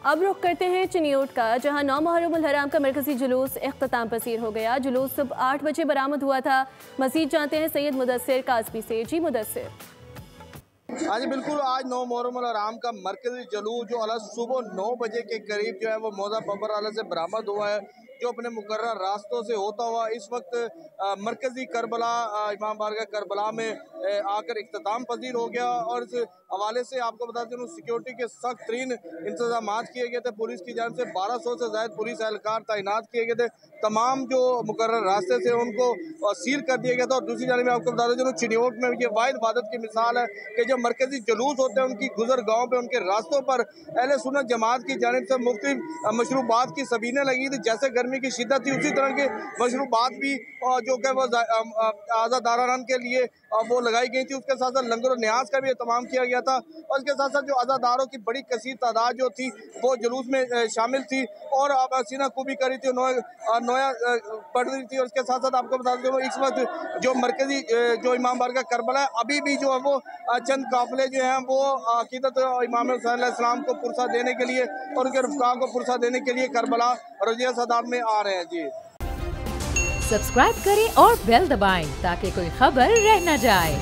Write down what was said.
अब रुख करते हैं चिनियोट का, जहां 9 मुहर्रम उल हराम का मरकजी जुलूस इख्तिताम पसीर हो गया। जुलूस सुबह 8 बजे बरामद हुआ था। मजीद जानते हैं सैयद मुदस्सिर काज़मी से। जी मुदस्सिर। हाँ जी बिल्कुल, आज 9 मुहर्रम उल हराम का मरकजी जुलूस जो अला सुबह 9 बजे के करीब जो है वो मौजा बबर आला से बरामद हुआ है, जो अपने मुकर्रर रास्तों से होता हुआ इस वक्त मरकजी करबला इमाम बारगाह करबला में आकर इख्तिताम पजीर हो गया। और इस हवाले से आपको बता दें सिक्योरिटी के सख्त तरीन इंतजाम किए गए थे। पुलिस की जानिब से 1200 से ज़ायद पुलिस एहलकार तैनात किए गए थे। तमाम जो मुकर्रर रास्ते से उनको सील कर दिया गया था। और दूसरी जानिब आपको बता दें चिनियोट में ये वाहिद इबादत की मिसाल है कि जब मरकजी जुलूस होते हैं उनकी गुजर गाँव पे उनके रास्तों पर अहले सुन्नत जमात की जानिब से मुख्तलिफ मशरूबात की सबीनें लगी थी। जैसे गर्मी की शिद्दत थी उसी तरह की मशरूबात भी जो कि वो आज़ादारान के लिए वो लगाई गई थी। उसके साथ साथ लंगर और न्याज का भी एहतमाम किया गया था। और इसके साथ साथ जो आज़ादारों की बड़ी कसीर तादाद जो थी वो जुलूस में शामिल थी और सीना खूबी करी थी, नोया पढ़ रही थी। और इसके साथ साथ आपको बता दें इस वक्त जो मरकजी जो इमाम बारगाह करबला है अभी भी जो है वो चंद काफिले जो हैं वो अकीदत इमाम हुसैन अलैहिस्सलाम को पुरसा देने के लिए और उनके रफ़्क़ा को पुरसा देने के लिए करबला रज़िया सदाब में आ रहे हैं। जी सब्सक्राइब करें और बेल दबाएं ताकि कोई खबर रह न जाए।